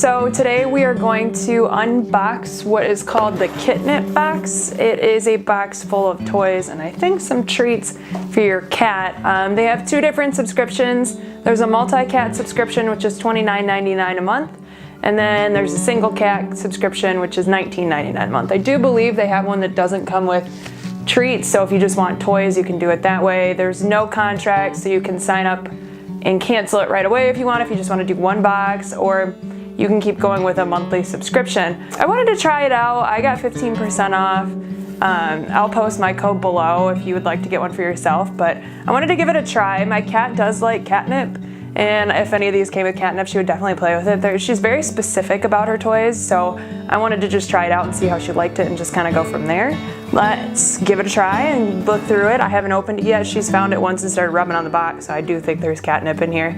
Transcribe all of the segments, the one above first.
So today we are going to unbox what is called the KitNipBox. It is a box full of toys and I think some treats for your cat. They have two different subscriptions. There's a multi-cat subscription, which is $29.99 a month. And then there's a single cat subscription, which is $19.99 a month. I do believe they have one that doesn't come with treats, so if you just want toys, you can do it that way. There's no contract, so you can sign up and cancel it right away if you want, if you just want to do one box, or you can keep going with a monthly subscription. I wanted to try it out. I got 15% off. I'll post my code below if you would like to get one for yourself, but I wanted to give it a try. My cat does like catnip, and if any of these came with catnip, she would definitely play with it. She's very specific about her toys, so I wanted to just try it out and see how she liked it and just kind of go from there. Let's give it a try and look through it. I haven't opened it yet. She's found it once and started rubbing on the box, so I do think there's catnip in here.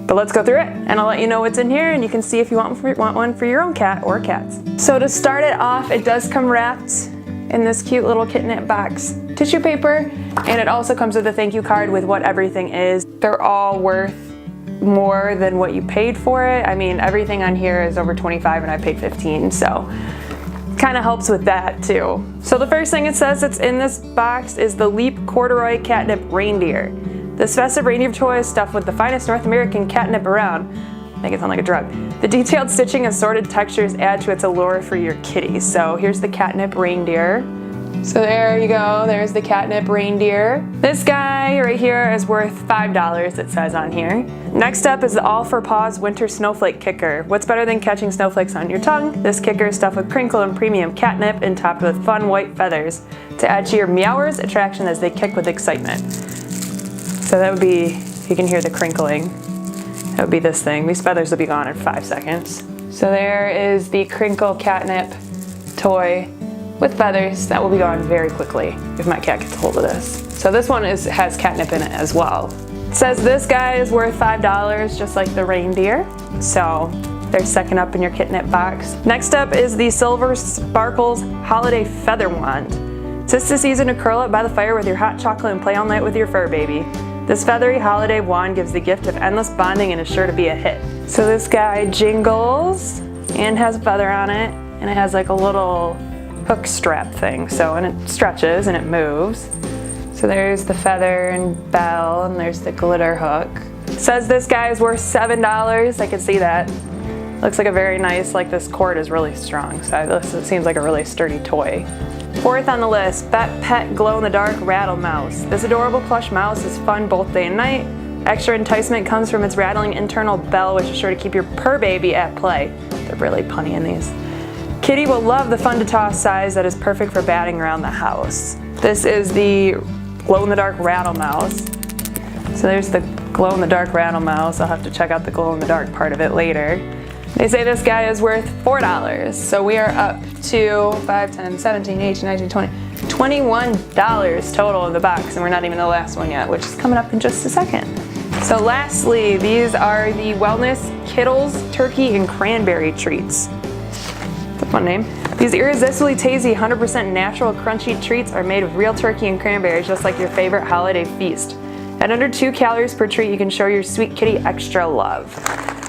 But let's go through it, and I'll let you know what's in here, and you can see if you want one for your own cat or cats. So to start it off, it does come wrapped in this cute little KitNipBox tissue paper, and it also comes with a thank you card with what everything is. They're all worth more than what you paid for it. I mean, everything on here is over $25 and I paid $15, so kind of helps with that too. So the first thing it says that's in this box is the Leap Corduroy Catnip Reindeer. This festive reindeer toy is stuffed with the finest North American catnip around. Make it sound like a drug. The detailed stitching and assorted textures add to its allure for your kitty. So here's the catnip reindeer. So there you go, there's the catnip reindeer. This guy right here is worth $5, it says on here. Next up is the All for Paws Winter Snowflake Kicker. What's better than catching snowflakes on your tongue? This kicker is stuffed with crinkle and premium catnip and topped with fun white feathers to add to your meowers attraction as they kick with excitement. So that would be, you can hear the crinkling. That would be this thing. These feathers will be gone in 5 seconds. So there is the crinkle catnip toy with feathers. That will be gone very quickly if my cat gets a hold of this. So this one has catnip in it as well. It says this guy is worth $5, just like the reindeer. So they're second up in your KitNipBox. Next up is the Silver Sparkles Holiday Feather Wand. It's just the season to curl up by the fire with your hot chocolate and play all night with your fur baby. This feathery holiday wand gives the gift of endless bonding and is sure to be a hit. So this guy jingles and has a feather on it, and it has like a little hook strap thing. So, and it stretches and it moves. So there's the feather and bell, and there's the glitter hook. It says this guy is worth $7. I can see that. Looks like a very nice, like this cord is really strong. So this seems like a really sturdy toy. Fourth on the list, Pet glow-in-the-dark rattle mouse. This adorable plush mouse is fun both day and night. Extra enticement comes from its rattling internal bell, which is sure to keep your purr baby at play. They're really punny in these. Kitty will love the fun to toss size that is perfect for batting around the house. This is the glow-in-the-dark rattle mouse. So there's the glow-in-the-dark rattle mouse. I'll have to check out the glow-in-the-dark part of it later. They say this guy is worth $4. So we are up to 5, 10, 17, 18, 19, 20, $21 total in the box, and we're not even the last one yet, which is coming up in just a second. So lastly, these are the Wellness Kettles Turkey and Cranberry Treats. That's a fun name. These irresistibly tasty, 100% natural crunchy treats are made of real turkey and cranberries, just like your favorite holiday feast. At under 2 calories per treat, you can show your sweet kitty extra love.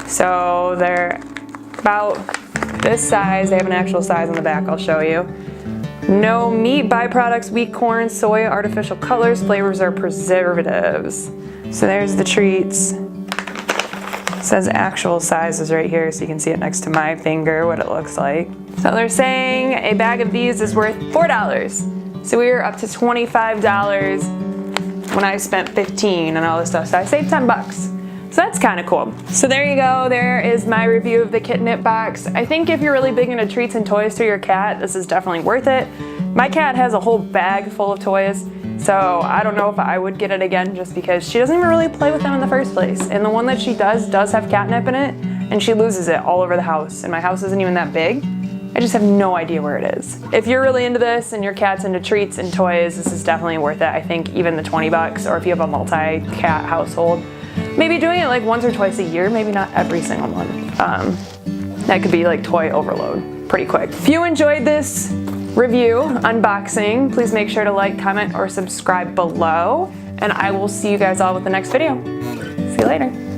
So they're about this size. They have an actual size on the back, I'll show you. No meat, byproducts, wheat, corn, soy, artificial colors, flavors, or preservatives. So there's the treats. It says actual sizes right here, so you can see it next to my finger, what it looks like. So they're saying a bag of these is worth $4. So we were up to $25 when I spent $15 and all this stuff, so I saved $10. So that's kind of cool. So there you go, there is my review of the KitNipBox. I think if you're really big into treats and toys for your cat, this is definitely worth it. My cat has a whole bag full of toys, so I don't know if I would get it again just because she doesn't even really play with them in the first place. And the one that she does have catnip in it, and she loses it all over the house. And my house isn't even that big. I just have no idea where it is. If you're really into this and your cat's into treats and toys, this is definitely worth it. I think even the $20, or if you have a multi-cat household, maybe doing it like once or twice a year, maybe not every single month. That could be like toy overload pretty quick. If you enjoyed this review, unboxing, please make sure to like, comment, or subscribe below, and I will see you guys all with the next video. See you later.